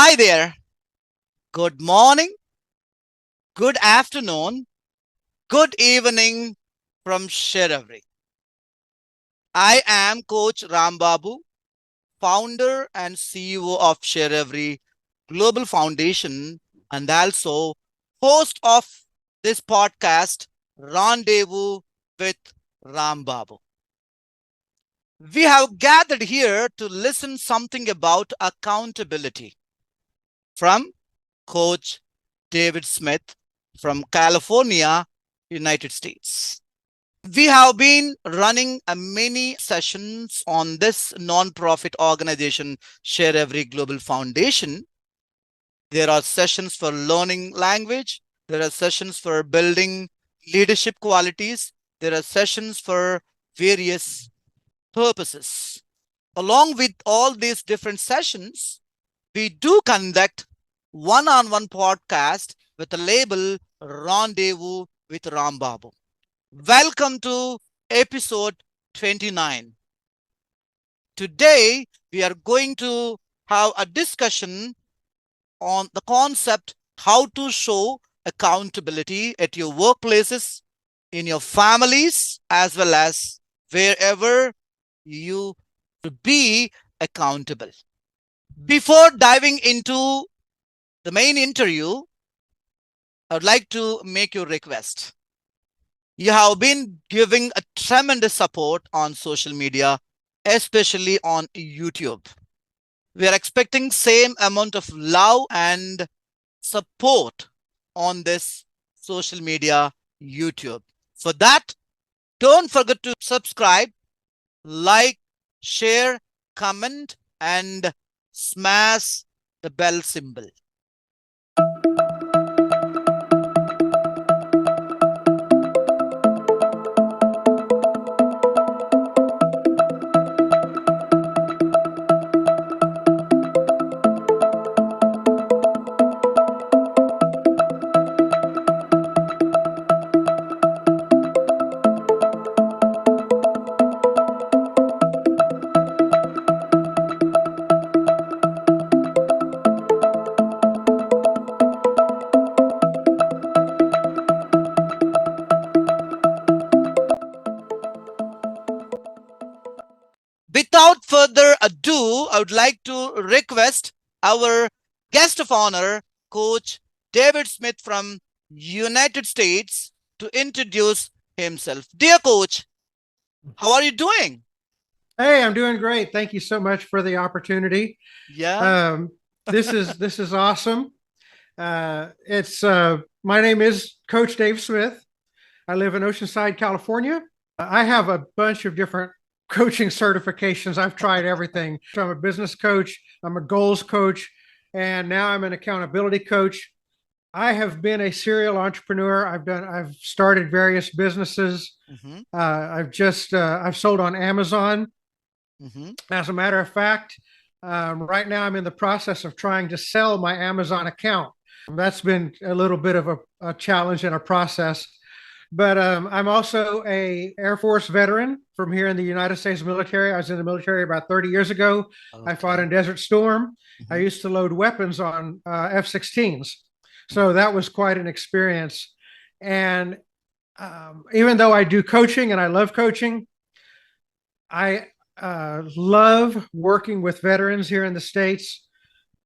Hi there. Good morning, good afternoon, good evening from Sheravari. I am Coach Rambabu, founder and CEO of Sheravari Global Foundation and also host of this podcast, Rendezvous with Rambabu. We have gathered here to listen something about accountability from Coach David Smith from California, United States. We have been running many sessions on this non-profit organization, Sheravari Global Foundation. There are sessions for learning language. There are sessions for building leadership qualities. There are sessions for various purposes. Along with all these different sessions, we do conduct one-on-one podcast with the label Rendezvous with Rambabu. Welcome to episode 29. Today, we are going to have a discussion on the concept how to show accountability at your workplaces, in your families, as well as wherever you to be accountable. Before diving into the main interview, I would like to make you a request. You have been giving a tremendous support on social media, especially on YouTube. We are expecting same amount of love and support on this social media, YouTube. For that, don't forget to subscribe, like, share, comment, and smash the bell symbol. Without further ado, I would like to request our guest of honor, Coach David Smith from United States, to introduce himself. Dear Coach, how are you doing? Hey, I'm doing great. Thank you so much for the opportunity. Yeah. This is awesome. It's my name is Coach Dave Smith. I live in Oceanside, California. I have a bunch of different coaching certifications. I've tried everything. So I'm a business coach, I'm a goals coach, and now I'm an accountability coach. I have been a serial entrepreneur. I've started various businesses. Mhm, I've sold on Amazon. mhm. As a matter of fact, right now I'm in the process of trying to sell my Amazon account. That's been a little bit of a challenge and a process. But I'm also a Air Force veteran from here in the United States military. I was in the military about 30 years ago. I fought in Okay. Desert Storm. I Mhm. used to load weapons on F-16s. So that was quite an experience. And even though I do coaching and I love coaching, I love working with veterans here in the States.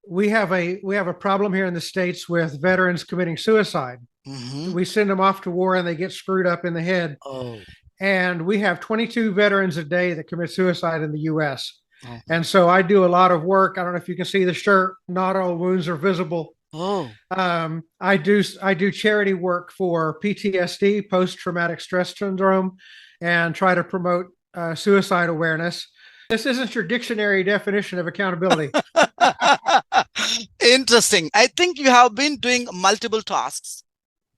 We have a problem here in the States with veterans committing suicide. Mhm. We send them off to war and they get screwed up in the head. Oh. And we have 22 veterans a day that commit suicide in the US. Oh. And so I do a lot of work. I don't know if you can see the shirt. Not all wounds are visible. Oh. I do charity work for PTSD, post traumatic stress syndrome, and try to promote suicide awareness. This isn't your dictionary definition of accountability. Interesting. I think you have been doing multiple tasks.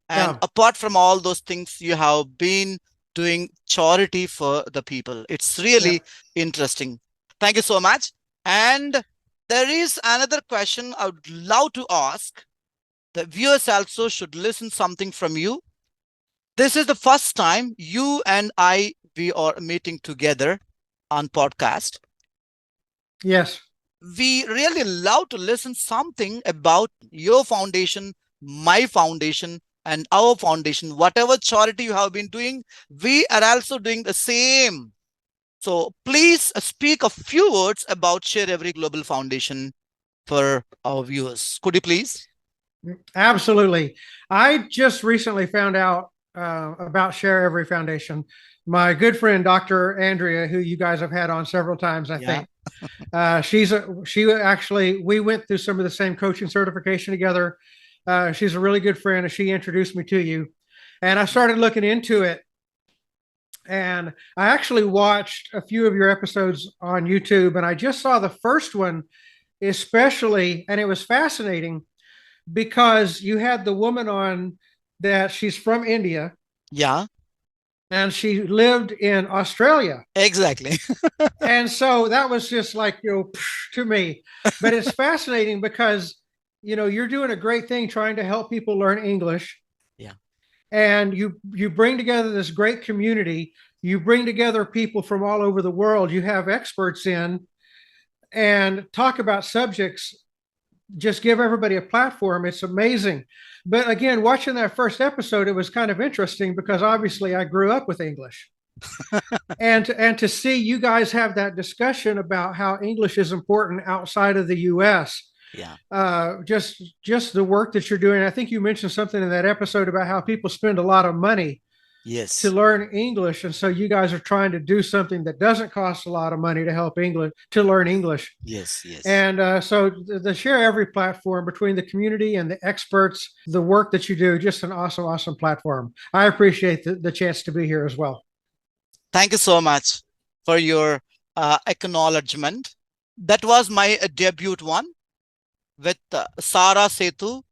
And Yeah. apart from all those things, you have been doing charity for the people. It's really interesting. Thank you so much. And there is another question I would love to ask. The viewers also should listen something from you. This is the first time you and we are meeting together on podcast. Yes. we really love to listen something about your foundation, my foundation, and our foundation. Whatever charity you have been doing, we are also doing the same. So please speak a few words about Share Every Global Foundation for our viewers. Could you please? Absolutely. I just recently found out about Share Every Foundation. My good friend, Dr. Andrea, who you guys have had on several times, I think. She actually, we went through some of the same coaching certification together. She's a really good friend, and she introduced me to you. And I started looking into it. And I actually watched a few of your episodes on YouTube, and I just saw the first one, especially, and it was fascinating because you had the woman on that she's from India. Yeah. And she lived in Australia. Exactly. And so that was just like, to me. But it's fascinating because, you're doing a great thing trying to help people learn English. Yeah. And you bring together this great community. You bring together people from all over the world. You have experts in and talk about subjects. Just give everybody a platform. It's amazing. But again, watching that first episode, it was kind of interesting because obviously I grew up with English. and to see you guys have that discussion about how English is important outside of the US. Yeah. Just the work that you're doing. I think you mentioned something in that episode about how people spend a lot of money to learn English. And so you guys are trying to do something that doesn't cost a lot of money to help English, to learn English. Yes. And so the Share Every platform between the community and the experts, the work that you do, just an awesome platform. I appreciate the chance to be here as well. Thank you so much for your acknowledgement. That was my debut one with Sara Sethu.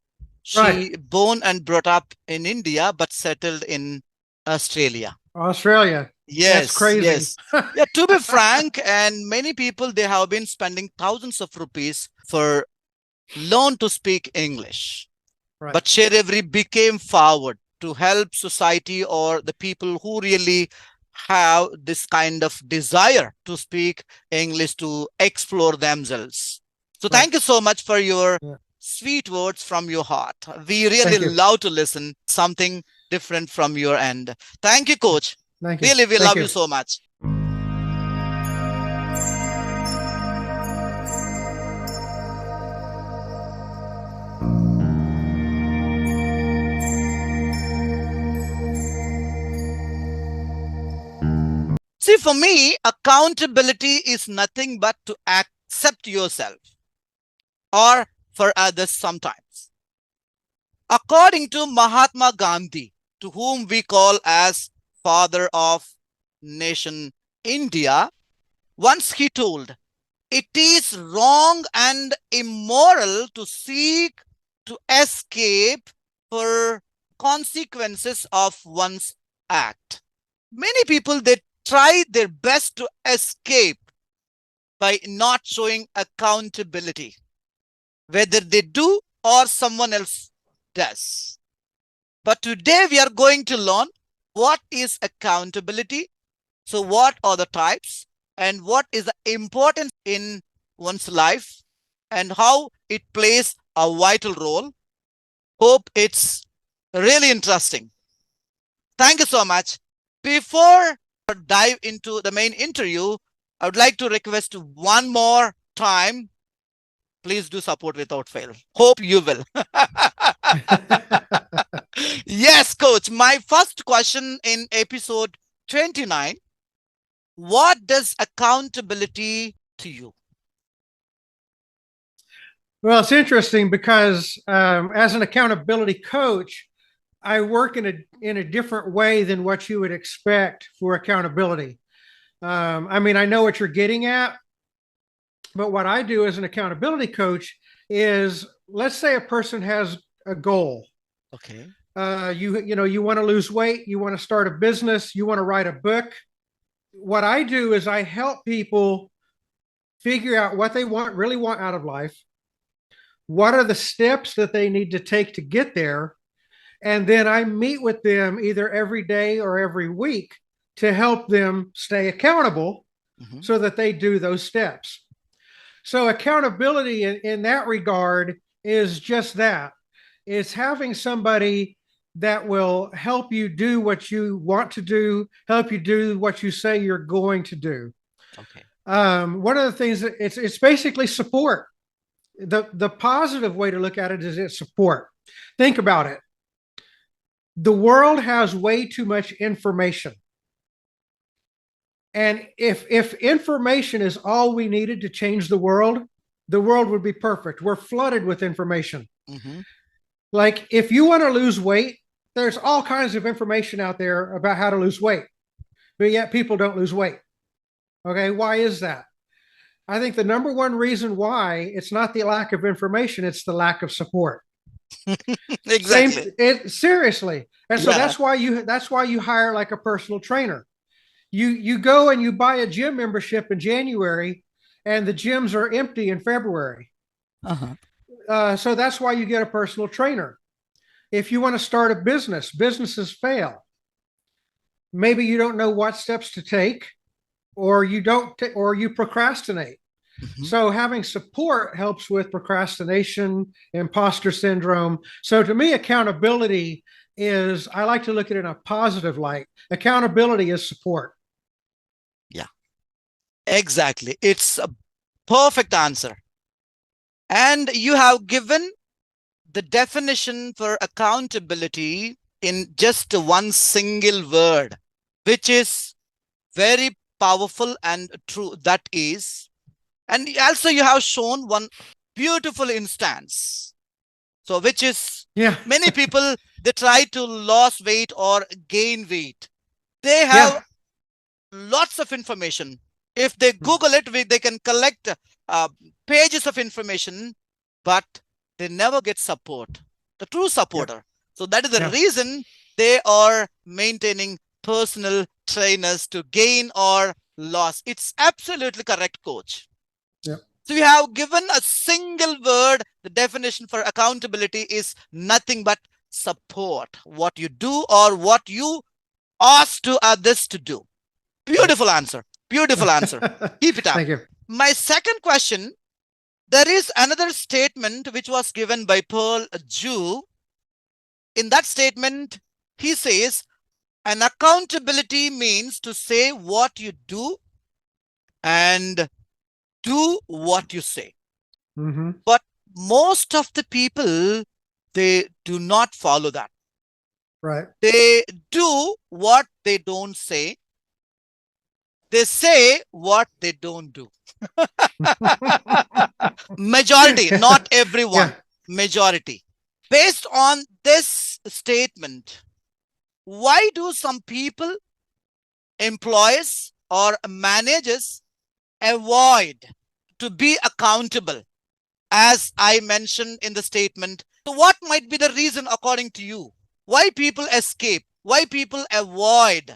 She born and brought up in India, but settled in Australia. Yes. That's crazy. Yes. Yeah, to be frank, and many people, they have been spending thousands of rupees for learn to speak English. But Share Every became forward to help society or the people who really have this kind of desire to speak English, to explore themselves. So thank you so much for your sweet words from your heart. We really love to listen something different from your end. Thank you, Coach. Thank you. Really, we love you so much. See, for me, accountability is nothing but to accept yourself or for others sometimes. According to Mahatma Gandhi, to whom we call as father of nation India, once he told, it is wrong and immoral to seek to escape for consequences of one's act. Many people, they try their best to escape by not showing accountability, whether they do or someone else does. But today we are going to learn what is accountability. So what are the types and what is the importance in one's life and how it plays a vital role. Hope it's really interesting. Thank you so much. Before I dive into the main interview, I would like to request one more time. Please do support without fail. Hope you will. Yes, Coach. My first question in episode 29. What does accountability to you? Well, it's interesting because as an accountability coach, I work in a different way than what you would expect for accountability. I mean, I know what you're getting at, but what I do as an accountability coach is, let's say a person has a goal. Okay. You want to lose weight, you want to start a business, you want to write a book. What I do is I help people figure out what they really want out of life. What are the steps that they need to take to get there? And then I meet with them either every day or every week to help them stay accountable so that they do those steps. So accountability in that regard is just that. It's having somebody that will help you do what you want to do, help you do what you say you're going to do. Okay. One of the things that it's basically support. The positive way to look at it is it's support. Think about it. The world has way too much information. And if information is all we needed to change the world would be perfect. We're flooded with information. Mm-hmm. Like if you want to lose weight, there's all kinds of information out there about how to lose weight, but yet people don't lose weight. Okay, why is that? I think the number one reason why it's not the lack of information, it's the lack of support. Exactly. Seriously. And so that's why you hire like a personal trainer. You go and you buy a gym membership in January and the gyms are empty in February. So that's why you get a personal trainer. If you want to start a business, businesses fail. Maybe you don't know what steps to take, or you procrastinate. So having support helps with procrastination, imposter syndrome. So to me, accountability is, I like to look at it in a positive light. Accountability is support. Yeah, exactly. It's a perfect answer. And you have given the definition for accountability in just one single word, which is very powerful and true. That is, and also you have shown one beautiful instance. So which is, many people, they try to lose weight or gain weight. They have lots of information. If they Google it, they can collect pages of information, but they never get support, the true supporter. So that is the reason they are maintaining personal trainers to gain or loss. It's absolutely correct, coach. So you have given a single word. The definition for accountability is nothing but support. What you do or what you ask to others to do. Beautiful answer. Beautiful answer. Keep it up. Thank you. My second question, there is another statement which was given by Pearl Jew. In that statement, he says, an accountability means to say what you do and do what you say. But most of the people, they do not follow that. Right. They do what they don't say. They say what they don't do. Majority, not everyone. Majority. Based on this statement, why do some people, employees or managers, avoid to be accountable, as I mentioned in the statement? So what might be the reason according to you? Why people escape? Why people avoid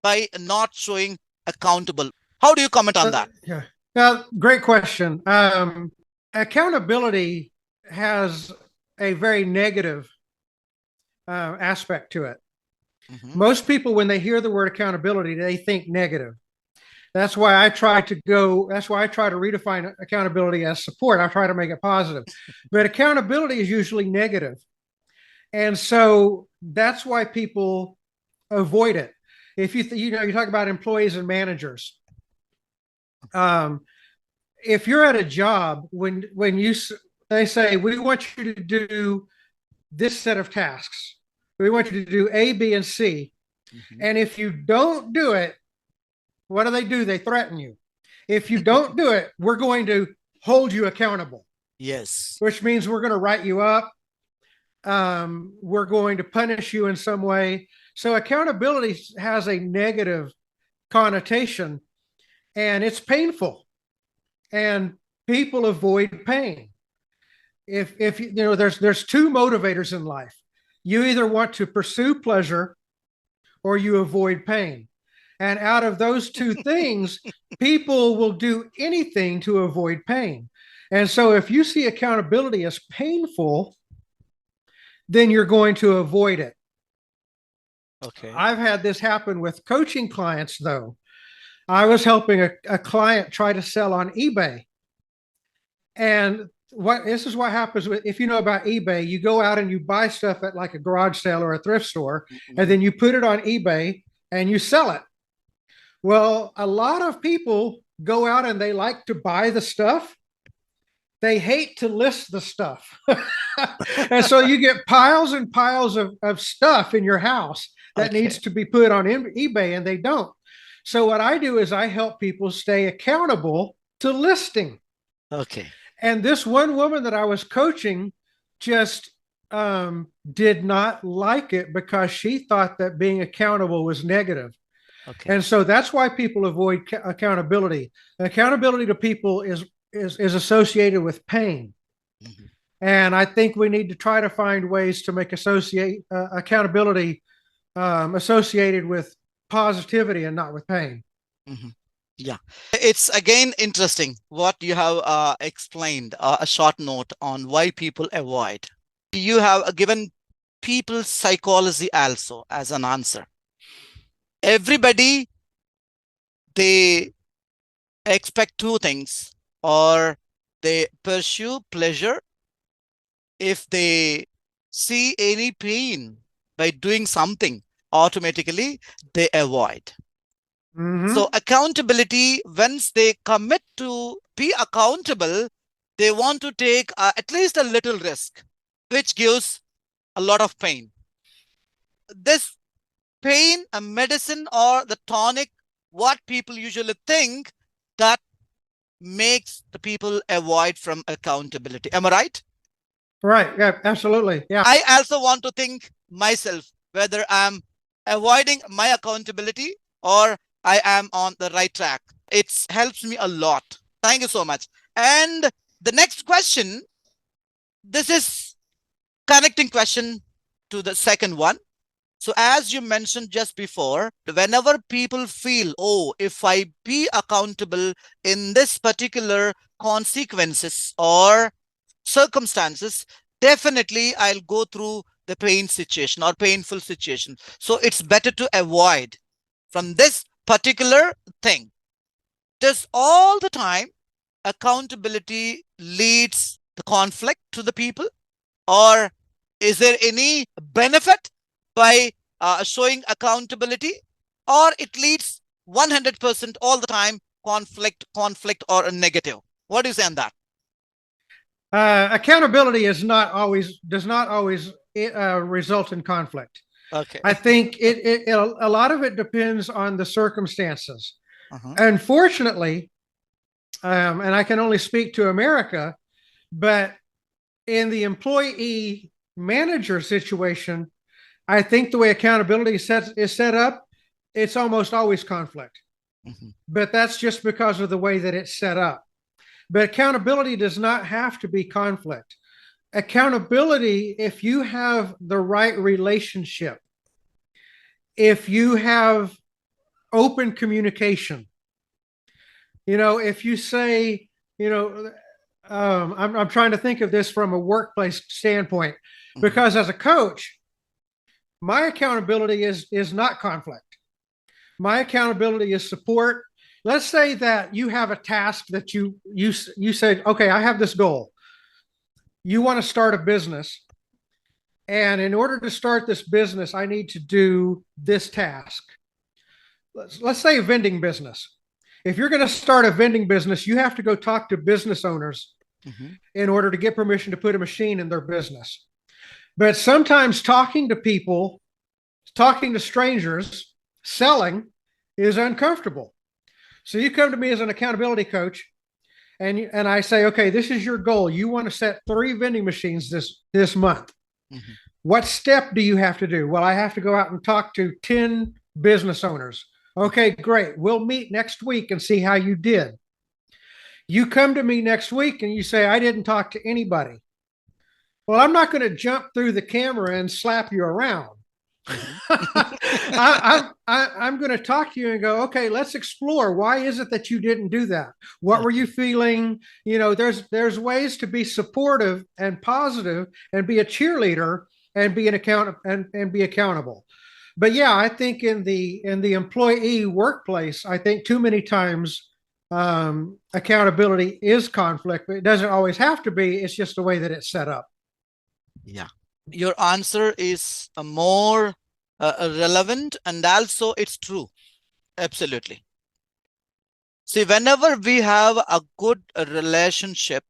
by not showing accountable? How do you comment on that? Great question. Accountability has a very negative aspect to it. Most people, when they hear the word accountability, they think negative. That's why I try to redefine accountability as support. I try to make it positive. But accountability is usually negative. And so that's why people avoid it. If you talk about employees and managers. If you're at a job, when they say, we want you to do this set of tasks, we want you to do A, B, and C. And if you don't do it, what do? They threaten you. If you don't do it, we're going to hold you accountable. Yes. Which means we're going to write you up. We're going to punish you in some way. So accountability has a negative connotation, and it's painful, and people avoid pain. If there's two motivators in life. You either want to pursue pleasure or you avoid pain. And out of those two things, people will do anything to avoid pain. And so if you see accountability as painful, then you're going to avoid it. Okay. I've had this happen with coaching clients, though. I was helping a client try to sell on eBay. And this is what happens if you know about eBay, you go out and you buy stuff at like a garage sale or a thrift store, and then you put it on eBay and you sell it. Well, a lot of people go out and they like to buy the stuff. They hate to list the stuff. And so you get piles and piles of stuff in your house that needs to be put on eBay, and they don't. So what I do is I help people stay accountable to listing. Okay. And this one woman that I was coaching just did not like it because she thought that being accountable was negative. Okay. And so that's why people avoid accountability. Accountability to people is associated with pain. Mm-hmm. And I think we need to try to find ways to make accountability associated with positivity and not with pain. Mm-hmm. Yeah, it's again interesting what you have explained, a short note on why people avoid. You have given people psychology also as an answer. Everybody, they expect two things, or they pursue pleasure. If they see any pain by doing something, automatically they avoid. Mm-hmm. So accountability, once they commit to be accountable, they want to take at least a little risk, which gives a lot of pain. This pain, a medicine or the tonic, what people usually think that makes the people avoid from accountability. Am I right? Right. Yeah, absolutely. Yeah. I also want to think myself whether I'm avoiding my accountability or I am on the right track. It helps me a lot. Thank you so much. And the next question, this is connecting question to the second one. So as you mentioned just before, whenever people feel, oh, if I be accountable in this particular consequences or circumstances, definitely I'll go through the pain situation or painful situation. So it's better to avoid from this particular thing. Does all the time accountability leads the conflict to the people, or is there any benefit by showing accountability, or it leads 100% all the time conflict or a negative? What do you say on that? Accountability does not always result in conflict. Okay. I think a lot of it depends on the circumstances. Unfortunately, and I can only speak to America, but in the employee manager situation, I think the way accountability is set up, it's almost always conflict. But that's just because of the way that it's set up. But accountability does not have to be conflict. Accountability, if you have the right relationship, if you have open communication, if you say, I'm trying to think of this from a workplace standpoint, because as a coach, my accountability is not conflict. My accountability is support. Let's say that you have a task that you said, okay, I have this goal. You want to start a business. And in order to start this business, I need to do this task. Let's say a vending business. If you're going to start a vending business, you have to go talk to business owners in order to get permission to put a machine in their business. But sometimes talking to people, talking to strangers, selling is uncomfortable. So you come to me as an accountability coach, and I say, okay, this is your goal. You want to set 3 vending machines this month. What step do you have to do? Well, I have to go out and talk to 10 business owners. Okay, great. We'll meet next week and see how you did. You come to me next week and you say, I didn't talk to anybody. Well, I'm not going to jump through the camera and slap you around. I'm going to talk to you and go, okay, let's explore. Why is it that you didn't do that? What were you feeling? There's ways to be supportive and positive and be a cheerleader and be accountable. But yeah, I think in the employee workplace, I think too many times accountability is conflict, but it doesn't always have to be. It's just the way that it's set up. Yeah. Your answer is more relevant, and also it's true. Absolutely. See, whenever we have a good relationship,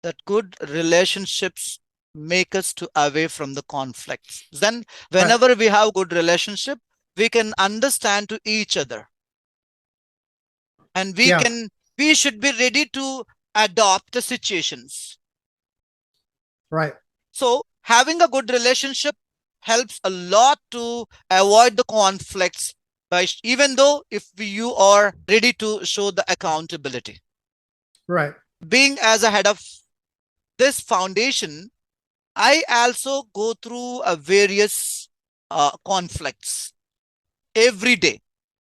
that good relationships make us to away from the conflicts. Then whenever we have good relationship, we can understand to each other. And we should be ready to adopt the situations. Right. So having a good relationship helps a lot to avoid the conflicts, by even though if you are ready to show the accountability. Right. Being as a head of this foundation, I also go through various conflicts every day.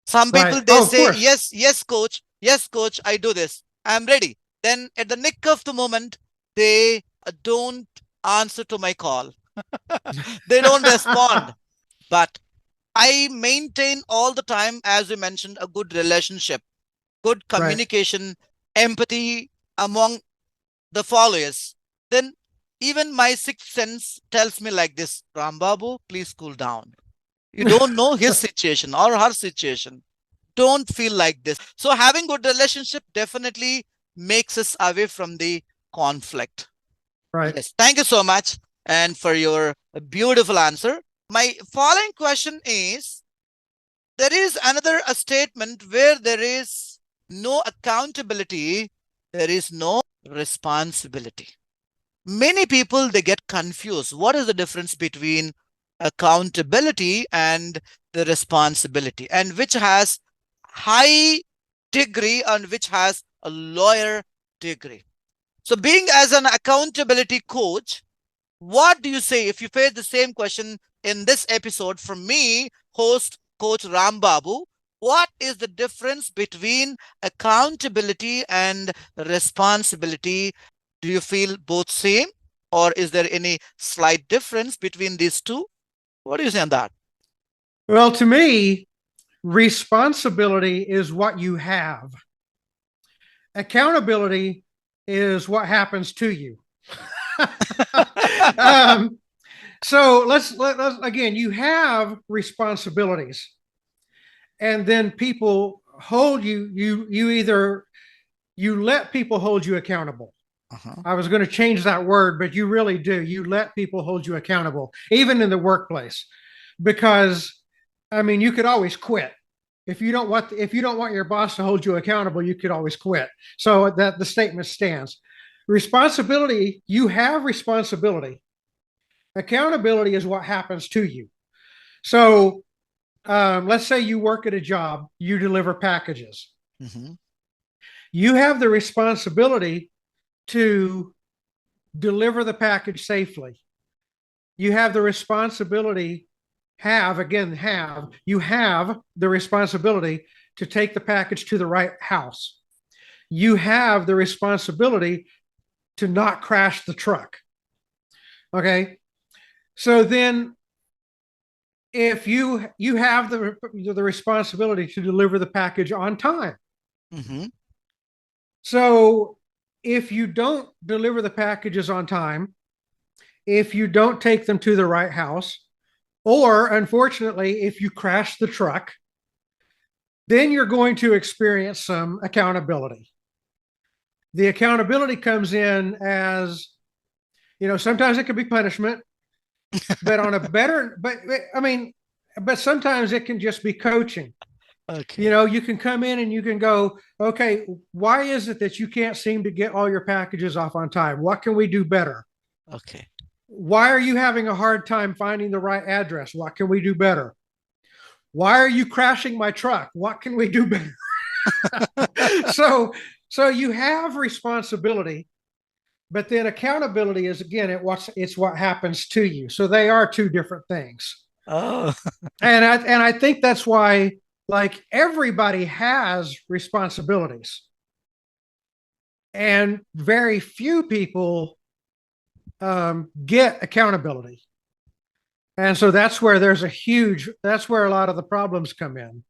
Some people, they say, yes, coach. Yes, coach, I do this. I'm ready. Then at the nick of the moment, they don't answer to my call. They don't respond. But I maintain all the time, as we mentioned, a good relationship, good communication, empathy among the followers. Then even my sixth sense tells me like this, Rambabu, please cool down. You don't know his situation or her situation. Don't feel like this. So having good relationship definitely makes us away from the conflict. Right. Yes. Thank you so much and for your beautiful answer. My following question is, there is another statement where there is no accountability, there is no responsibility. Many people, they get confused. What is the difference between accountability and the responsibility, and which has high degree and which has a lower degree? So being as an accountability coach, what do you say if you face the same question in this episode from me, host Coach Rambabu? What is the difference between accountability and responsibility? Do you feel both same, or is there any slight difference between these two? What do you say on that? Well, to me, responsibility is what you have. Accountability is what happens to you. So let's again, you have responsibilities, and then people hold you. You let people hold you accountable. I was going to change that word, but you really do. You let people hold you accountable, even in the workplace, because I mean, you could always quit. If you don't want your boss to hold you accountable, you could always quit. So that the statement stands. Responsibility, you have responsibility. Accountability is what happens to you. So let's say you work at a job, you deliver packages. You have the responsibility to deliver the package safely. You have the responsibility, you have the responsibility to take the package to the right house. You have the responsibility to not crash the truck. Okay. So then if you have the responsibility to deliver the package on time. So if you don't deliver the packages on time, if you don't take them to the right house, or unfortunately, if you crash the truck, then you're going to experience some accountability. The accountability comes in as, sometimes it can be punishment, but but sometimes it can just be coaching. Okay. You can come in and you can go, okay, why is it that you can't seem to get all your packages off on time? What can we do better? Okay. Why are you having a hard time finding the right address? What can we do better? Why are you crashing my truck? What can we do better? So you have responsibility, but then accountability is, again, it's what happens to you. So they are two different things. Oh. and I think that's why, like, everybody has responsibilities, and very few people get accountability. And so that's where a lot of the problems come in.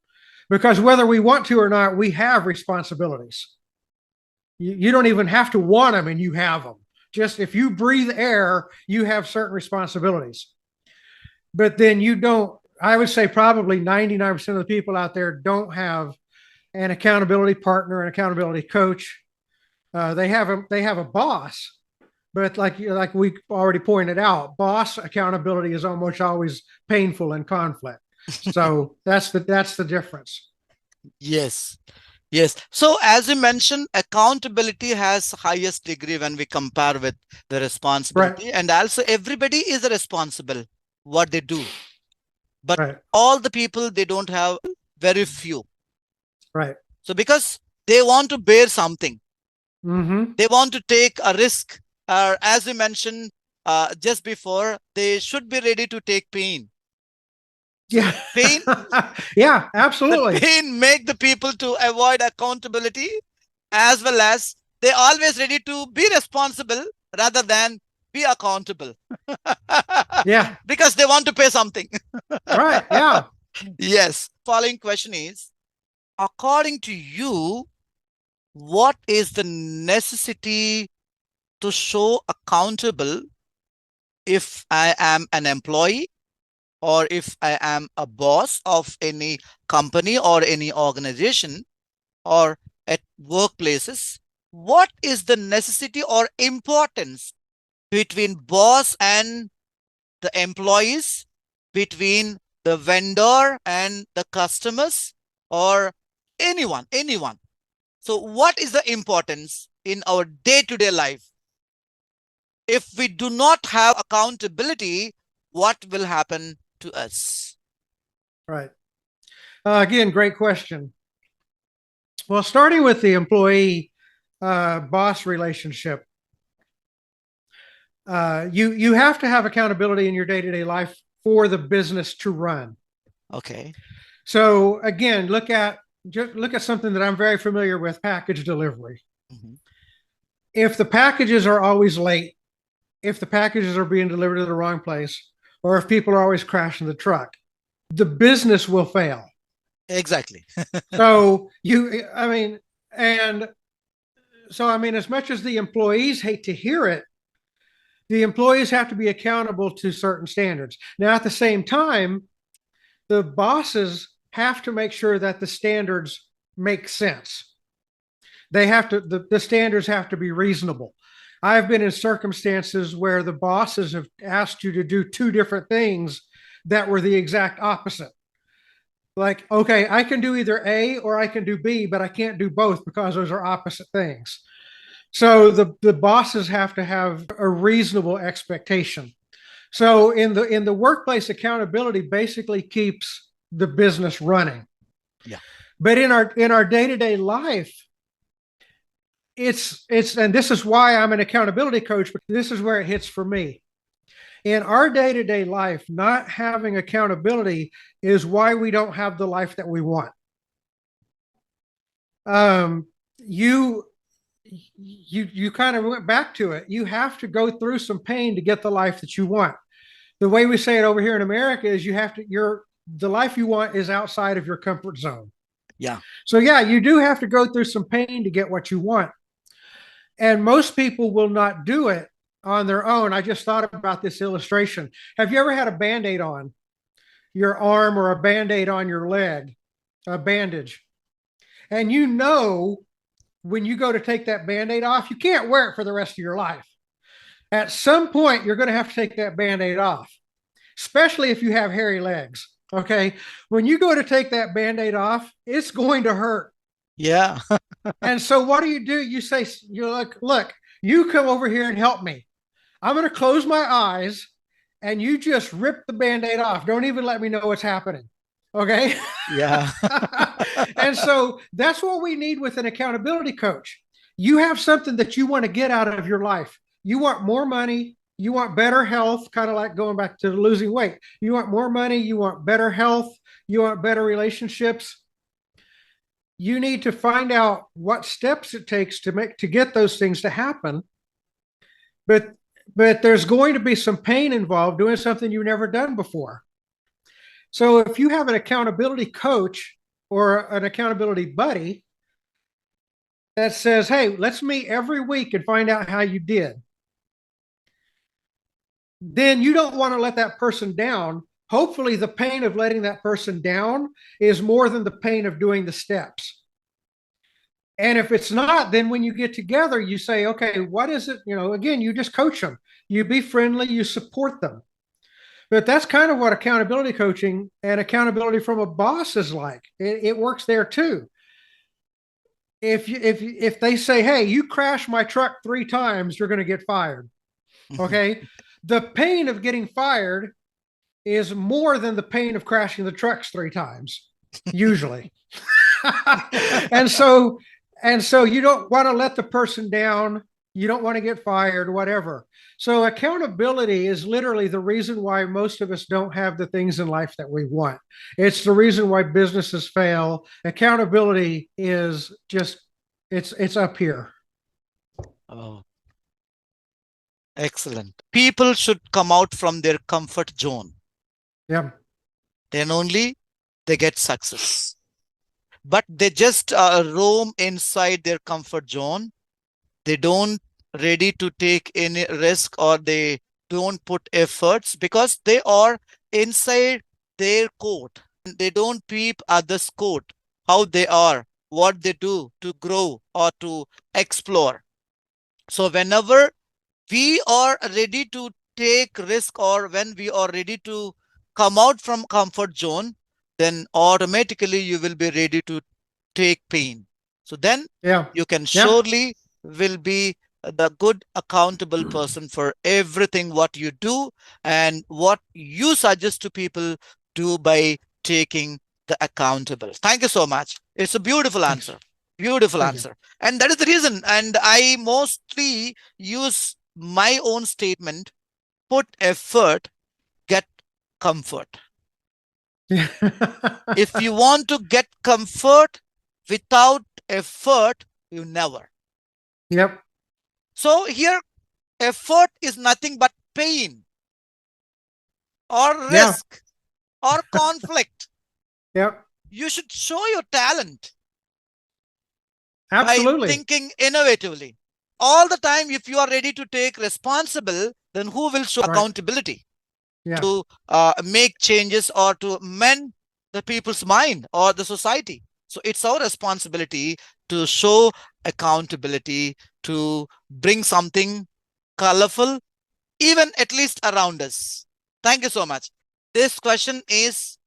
because whether we want to or not, we have responsibilities. You don't even have to want them, and you have them. Just if you breathe air, you have certain responsibilities. But then you don't, I would say probably 99% of the people out there don't have an accountability partner, an accountability coach. They have a boss, but like we already pointed out, boss accountability is almost always painful and conflict. So that's the difference. Yes. Yes. So as you mentioned, accountability has highest degree when we compare with the responsibility. Right. And also everybody is responsible what they do. But Right. all the people, they don't have, very few. Right. So because they want to bear something, Mm-hmm. they want to take a risk. As we mentioned just before, they should be ready to take pain. So Yeah. pain, Yeah, the absolutely. pain make the people to avoid accountability, as well as they always ready to be responsible rather than be accountable. Yeah. Because they want to pay something. Right. Yeah. Yes. Following question is, according to you, what is the necessity to show accountable if I am an employee or if I am a boss of any company or any organization or at workplaces? What is the necessity or importance between boss and the employees, between the vendor and the customers, or anyone? So what is the importance in our day-to-day life? If we do not have accountability, what will happen to us? Right. Again, great question. Well, starting with the employee boss relationship, you have to have accountability in your day-to-day life for the business to run. Okay. So again, look at something that I'm very familiar with: package delivery. Mhm. If the packages are always late, if the packages are being delivered to the wrong place, or if people are always crashing the truck, the business will fail. Exactly. So I mean, and so I mean, as much as the employees hate to hear it, the employees have to be accountable to certain standards. Now, at the same time, the bosses have to make sure that the standards make sense. They have to, the standards have to be reasonable. I've been in circumstances where the bosses have asked you to do two different things that were the exact opposite. Like, okay, I can do either A or I can do B, but I can't do both because those are opposite things. So the bosses have to have a reasonable expectation. So in the workplace, accountability basically keeps the business running. Yeah. But in our day-to-day life, it's and this is why I'm an accountability coach, but this is where it hits for me. In our day-to-day life, not having accountability is why we don't have the life that we want. You kind of went back to it. You have to go through some pain to get the life that you want. The way we say it over here in America is the life you want is outside of your comfort zone. Yeah. So yeah, you do have to go through some pain to get what you want. And most people will not do it on their own. I just thought about this illustration. Have you ever had a Band-Aid on your arm or a Band-Aid on your leg, a bandage? And you know, when you go to take that Band-Aid off, you can't wear it for the rest of your life. At some point, you're going to have to take that Band-Aid off, especially if you have hairy legs. Okay. When you go to take that Band-Aid off, it's going to hurt. Yeah. And so what do? You say, you're like, look, you come over here and help me. I'm going to close my eyes and you just rip the Band-Aid off. Don't even let me know what's happening. Okay. Yeah. And so that's what we need with an accountability coach. You have something that you want to get out of your life. You want more money. You want better health, kind of like going back to losing weight. You want more money. You want better health. You want better relationships. You need to find out what steps it takes to get those things to happen. But there's going to be some pain involved doing something you've never done before. So if you have an accountability coach, or an accountability buddy that says, hey, let's meet every week and find out how you did, then you don't want to let that person down. Hopefully, the pain of letting that person down is more than the pain of doing the steps. And if it's not, then when you get together, you say, okay, what is it? Again, you just coach them. You be friendly, you support them. But that's kind of what accountability coaching and accountability from a boss is like. It works there too. If they say, hey, you crashed my truck 3 times, you're going to get fired. Okay. The pain of getting fired is more than the pain of crashing the trucks 3 times, usually. and so you don't want to let the person down. You don't want to get fired, whatever. So accountability is literally the reason why most of us don't have the things in life that we want. It's the reason why businesses fail. Accountability is just, it's up here. Oh, excellent. People should come out from their comfort zone. Yeah. Then only they get success. But they just roam inside their comfort zone. They don't ready to take any risk, or they don't put efforts because they are inside their court. They don't peep others' court, how they are, what they do to grow or to explore. So whenever we are ready to take risk, or when we are ready to come out from comfort zone, then automatically you will be ready to take pain. So then you can surely will be the good accountable person for everything what you do and what you suggest to people do by taking the accountable. Thank you so much. It's a beautiful answer. Beautiful answer. And that is the reason. And I mostly use my own statement: put effort, get comfort. If you want to get comfort without effort, you never. Yep. So here, effort is nothing but pain or risk or conflict. Yep. You should show your talent. Absolutely. By thinking innovatively. All the time, if you are ready to take responsible, then who will show accountability to make changes or to mend the people's mind or the society? So it's our responsibility to show accountability, to bring something colorful, even at least around us. Thank you so much. This question is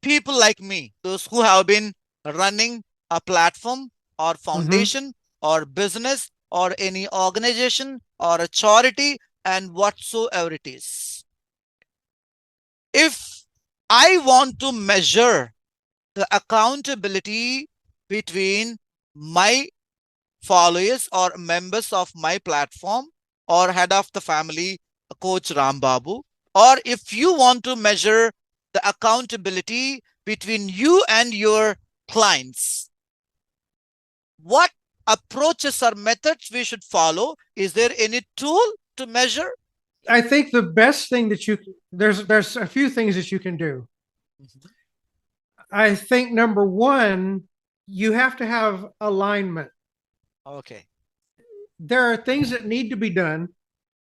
people like me, those who have been running a platform or foundation or business or any organization or a charity and whatsoever it is. If I want to measure the accountability between my followers or members of my platform or head of the family, Coach Rambabu, or if you want to measure the accountability between you and your clients, what approaches or methods we should follow? Is there any tool to measure? I think the best thing that there's a few things that you can do. I think number one, you have to have alignment. Okay. There are things that need to be done.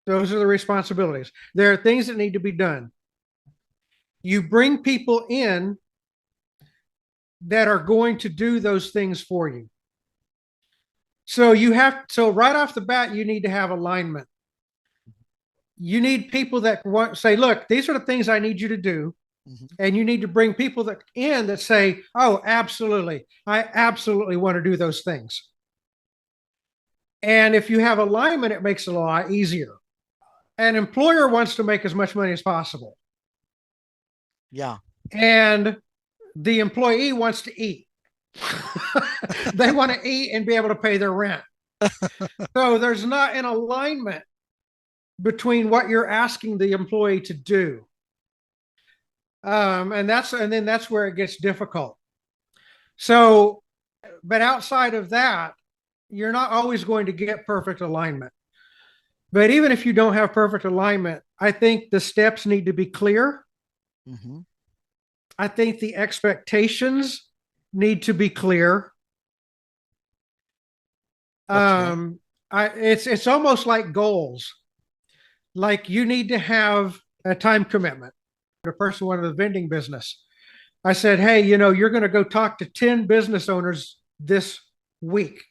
Those are the responsibilities. There are things that need to be done. You bring people in that are going to do those things for you. So right off the bat, you need to have alignment. You need people that say, look, these are the things I need you to do. And you need to bring people that say, oh, absolutely. I absolutely want to do those things. And if you have alignment, it makes it a lot easier. An employer wants to make as much money as possible. Yeah. And the employee wants to eat. They want to eat and be able to pay their rent. So there's not an alignment between what you're asking the employee to do. And then that's where it gets difficult. So, but outside of that, you're not always going to get perfect alignment. But even if you don't have perfect alignment, I think the steps need to be clear. I think the expectations need to be clear. Okay. It's almost like goals. Like you need to have a time commitment. A person wanted the vending business. I said, hey, you're going to go talk to 10 business owners this week.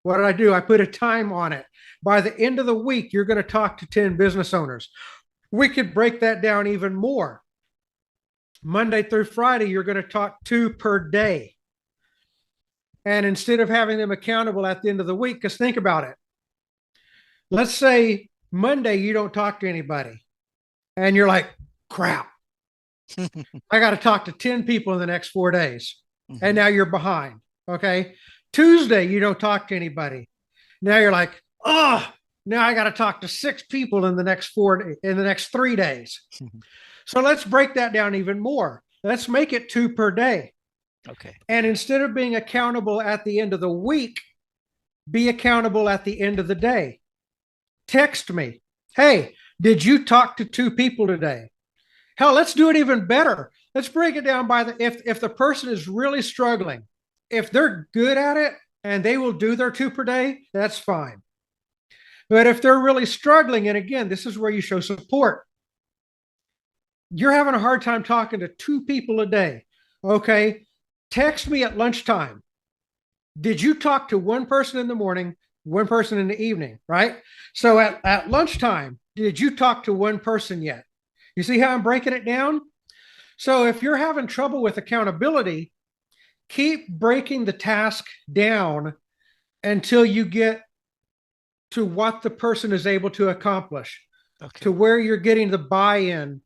What did I do? I put a time on it. By the end of the week, you're going to talk to 10 business owners. We could break that down even more. Monday through Friday, you're going to talk 2 per day. And instead of having them accountable at the end of the week, because think about it. Let's say Monday you don't talk to anybody and you're like, crap, I got to talk to 10 people in the next 4 days. Mhm. And now you're behind. Okay. Tuesday, you don't talk to anybody. Now you're like, oh, now I got to talk to 6 people in the next 3 days. So let's break that down even more. Let's make it 2 per day. Okay. And instead of being accountable at the end of the week, be accountable at the end of the day. Text me. Hey, did you talk to 2 people today? Hell, let's do it even better. Let's break it down by if the person is really struggling, if they're good at it and they will do their 2 per day, that's fine. But if they're really struggling, and again, this is where you show support. You're having a hard time talking to 2 people a day. Okay. Text me at lunchtime. Did you talk to 1 person in the morning, 1 person in the evening, right? So at lunchtime, did you talk to 1 person yet? You see how I'm breaking it down? So if you're having trouble with accountability, keep breaking the task down until you get to what the person is able to accomplish, to where you're getting the buy-in.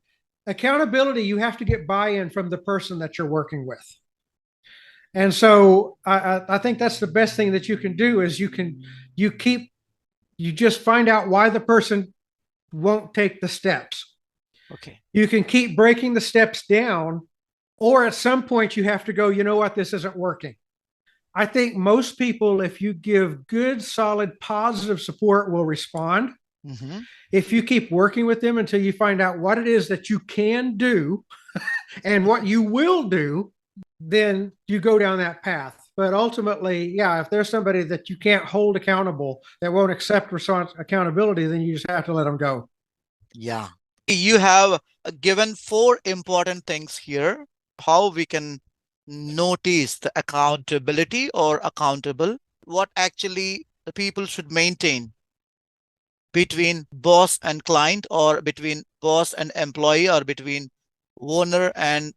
Accountability, you have to get buy-in from the person that you're working with. And so I think that's the best thing that you can do is you just find out why the person won't take the steps. Okay. You can keep breaking the steps down, or at some point you have to go, you know what, this isn't working. I think most people, if you give good, solid, positive support, will respond. Mm-hmm. If you keep working with them until you find out what it is that you can do and what you will do, then you go down that path. But ultimately, yeah, if there's somebody that you can't hold accountable, that won't accept accountability, then you just have to let them go. Yeah. You have given 4 important things here, how we can notice the accountability or accountable, what actually the people should maintain between boss and client, or between boss and employee, or between owner and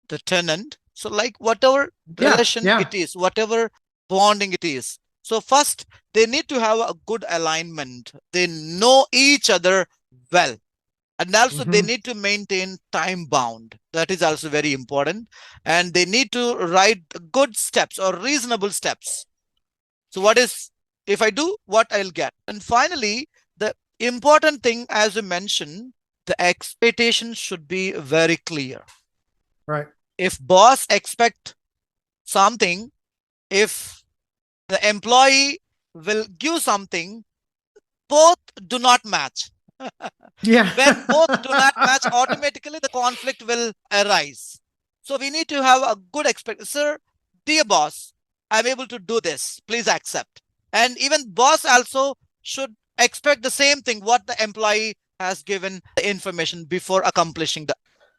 the tenant. So like whatever relation it is, whatever bonding it is. So first, they need to have a good alignment. They know each other well. And also they need to maintain time bound. That is also very important. And they need to write good steps or reasonable steps. So what is, if I do, what I'll get. And finally, the important thing, as you mentioned, the expectation should be very clear. Right. If boss expect something, if the employee will give something, both do not match. Yeah. When both do not match, automatically the conflict will arise. So we need to have a good expectation. Sir, dear boss, I'm able to do this. Please accept. And even boss also should expect the same thing, what the employee has given the information before accomplishing the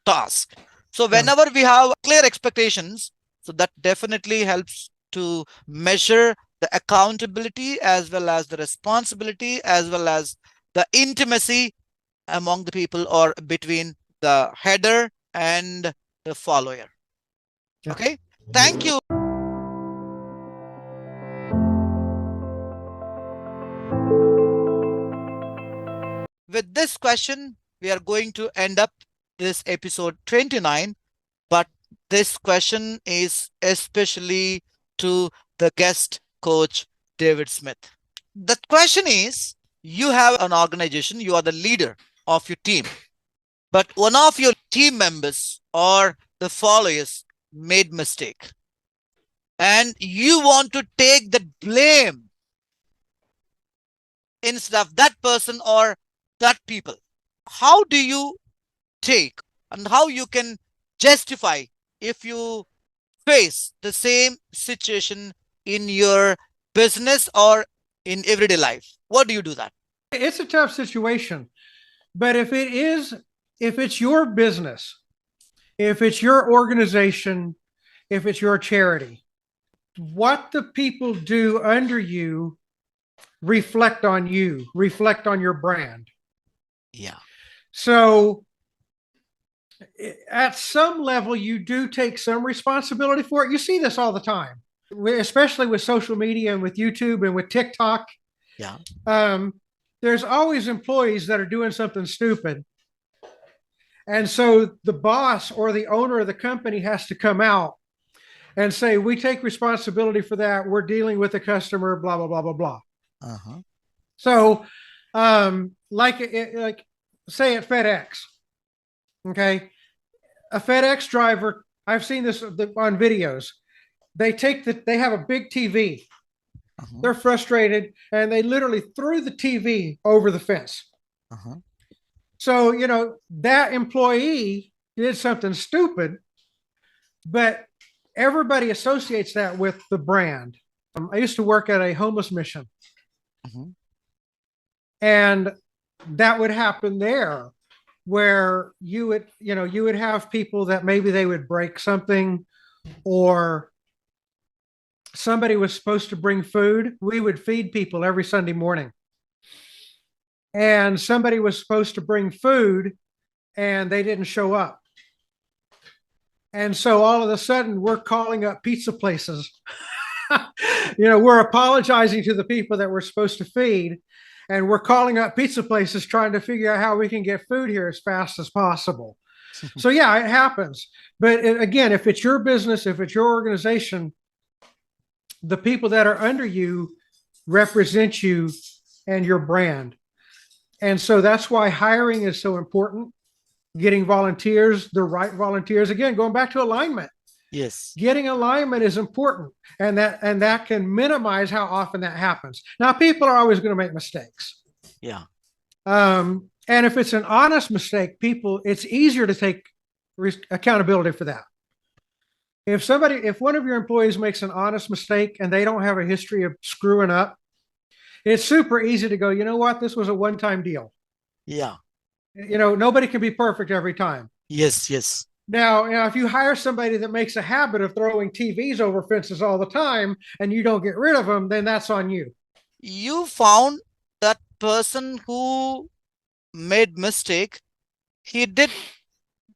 task. So whenever we have clear expectations, so that definitely helps to measure the accountability as well as the responsibility as well as the intimacy among the people or between the header and the follower. Okay. Thank you. With this question, we are going to end up this episode 29. But this question is especially to the guest coach, David Smith. The question is, you have an organization, you are the leader of your team, but one of your team members or the followers made mistake and you want to take the blame instead of that person or that people. How do you take and how you can justify if you face the same situation in your business or in everyday life? What do you do that? It's a tough situation, but if it's your business, if it's your organization, if it's your charity, what the people do under you reflect on you, reflect on your brand. Yeah. So at some level, you do take some responsibility for it. You see this all the time, especially with social media and with YouTube and with TikTok. Yeah. There's always employees that are doing something stupid. And so the boss or the owner of the company has to come out and say, we take responsibility for that. We're dealing with the customer, blah, blah, blah, blah, blah. Uh-huh. So, like say at FedEx, okay, a FedEx driver, I've seen this on videos. They have a big TV. Uh-huh. They're frustrated and they literally threw the TV over the fence. Uh-huh. So, that employee did something stupid, but everybody associates that with the brand. I used to work at a homeless mission. Uh-huh. And that would happen there where you would have people that maybe they would break something, or somebody was supposed to bring food. We would feed people every Sunday morning. And somebody was supposed to bring food and they didn't show up. And so all of a sudden we're calling up pizza places. We're apologizing to the people that we're supposed to feed, and we're calling up pizza places trying to figure out how we can get food here as fast as possible. So yeah, it happens. But again, if it's your business, if it's your organization, the people that are under you represent you and your brand. And so that's why hiring is so important. Getting volunteers, the right volunteers. Again, going back to alignment. Yes. Getting alignment is important, and that can minimize how often that happens. Now, people are always going to make mistakes. Yeah. And if it's an honest mistake, it's easier to take accountability for that. If one of your employees makes an honest mistake and they don't have a history of screwing up, it's super easy to go, you know what, this was a one-time deal. Yeah. Nobody can be perfect every time. Yes. Yes. Now, if you hire somebody that makes a habit of throwing TVs over fences all the time and you don't get rid of them, then that's on you. You found that person who made mistake, he did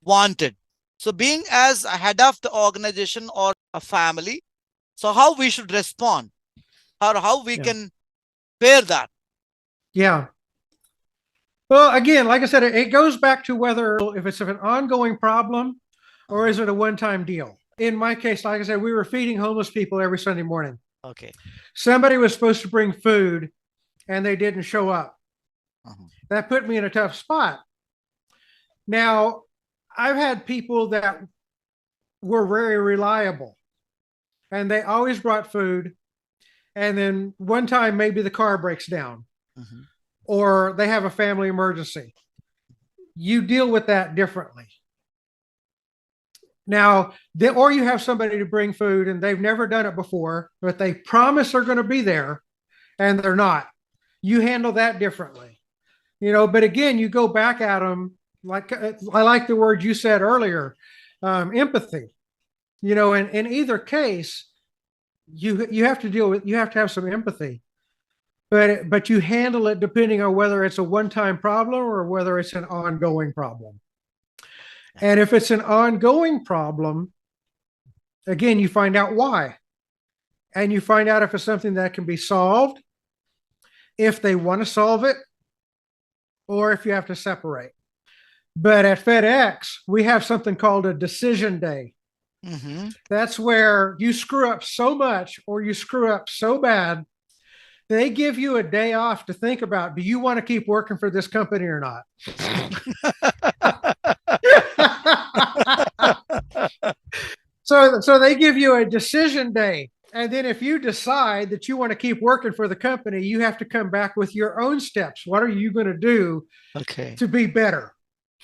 want it. So being as a head of the organization or a family, so how we should respond, or how we can bear that? Yeah. Well, again, like I said, it goes back to whether if it's an ongoing problem or is it a one-time deal. In my case, like I said, we were feeding homeless people every Sunday morning. Okay. Somebody was supposed to bring food and they didn't show up. That put me in a tough spot. Now, I've had people that were very reliable and they always brought food. And then one time, maybe the car breaks down. Or they have a family emergency. You deal with that differently. Now, or you have somebody to bring food and they've never done it before, but they promise they're going to be there and they're not. You handle that differently. But again, you go back at them, like I like the word you said earlier, empathy. In either case, you have to have some empathy. But you handle it depending on whether it's a one-time problem or whether it's an ongoing problem. And if it's an ongoing problem, again, you find out why. And you find out if it's something that can be solved, if they want to solve it, or if you have to separate. But at FedEx, we have something called a decision day. That's where you screw up so much or you screw up so bad, they give you a day off to think about, do you want to keep working for this company or not? So they give you a decision day. And then if you decide that you want to keep working for the company, you have to come back with your own steps. What are you going to do to be better?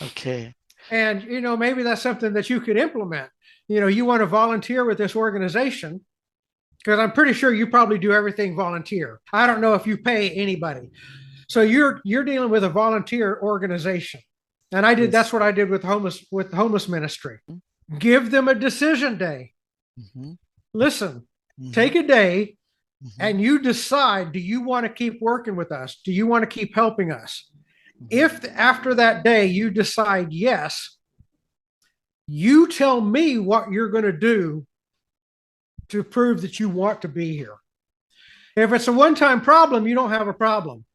Okay. And, maybe that's something that you could implement. you want to volunteer with this organization, because I'm pretty sure you probably do everything volunteer. I don't know if you pay anybody. So you're dealing with a volunteer organization. And I did, Yes. that's what I did with homeless ministry. Give them a decision day. Mhm. Listen, Mhm. take a day Mhm. and you decide, do you want to keep working with us? Do you want to keep helping us? If after that day you decide yes, you tell me what you're going to do to prove that you want to be here. If it's a one-time problem, you don't have a problem.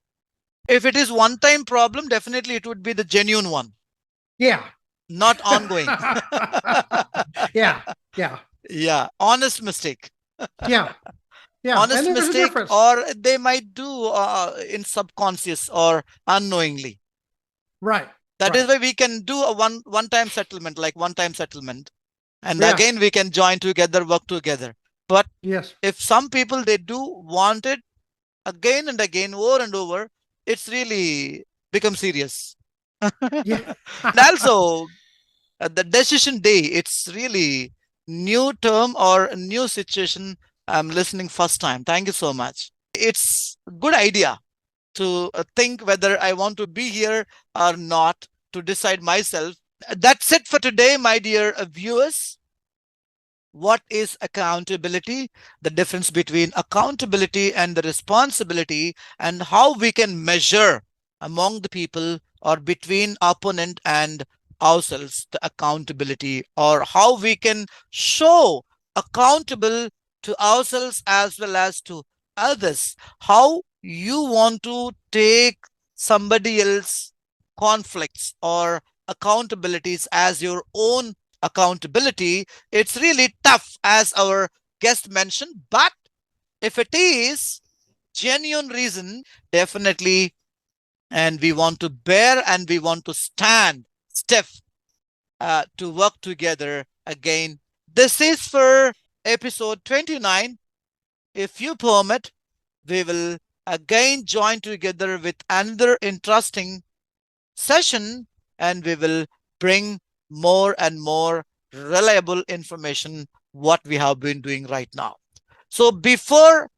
If it is one-time problem, definitely it would be the genuine one, Yeah. not ongoing. Yeah. Yeah. Yeah, honest mistake. Yeah. Yeah. Honest And there's a mistake, difference. or they might do in subconscious or unknowingly. Right. That right. is why we can do a one-time settlement, like one-time settlement. And Yeah. again, we can join together, work together. But Yes. if some people, they do want it again and again, over and over, it's really become serious. Yeah. And also, the decision day, it's really new term or a new situation. I'm listening first time. Thank you so much. It's a good idea to think whether I want to be here or not, to decide myself. That's it for today, my dear viewers. What is accountability? The difference between accountability and the responsibility, and how we can measure among the people or between opponent and ourselves the accountability, or how we can show accountable to ourselves as well as to others. How you want to take somebody else conflicts or accountabilities as your own accountability. It's really tough, as our guest mentioned, but if it is genuine reason, definitely, and we want to bear and we want to stand stiff to work together again. This is for episode 29. If you permit, we will again join together with another interesting session, and we will bring more and more reliable information what we have been doing right now. So before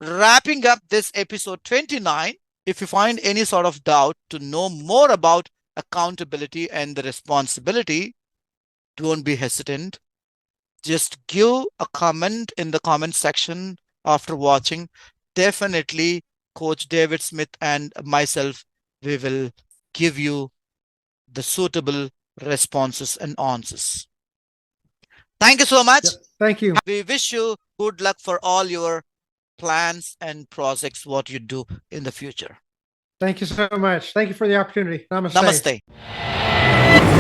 wrapping up this episode 29, if you find any sort of doubt to know more about accountability and the responsibility, don't be hesitant. Just give a comment in the comment section after watching. Definitely, Coach David Smith and myself, we will give you the suitable responses and answers. Thank you so much. Yeah. Thank you. We wish you good luck for all your plans and projects, what you do in the future. Thank you so much. Thank you for the opportunity. Namaste. Namaste.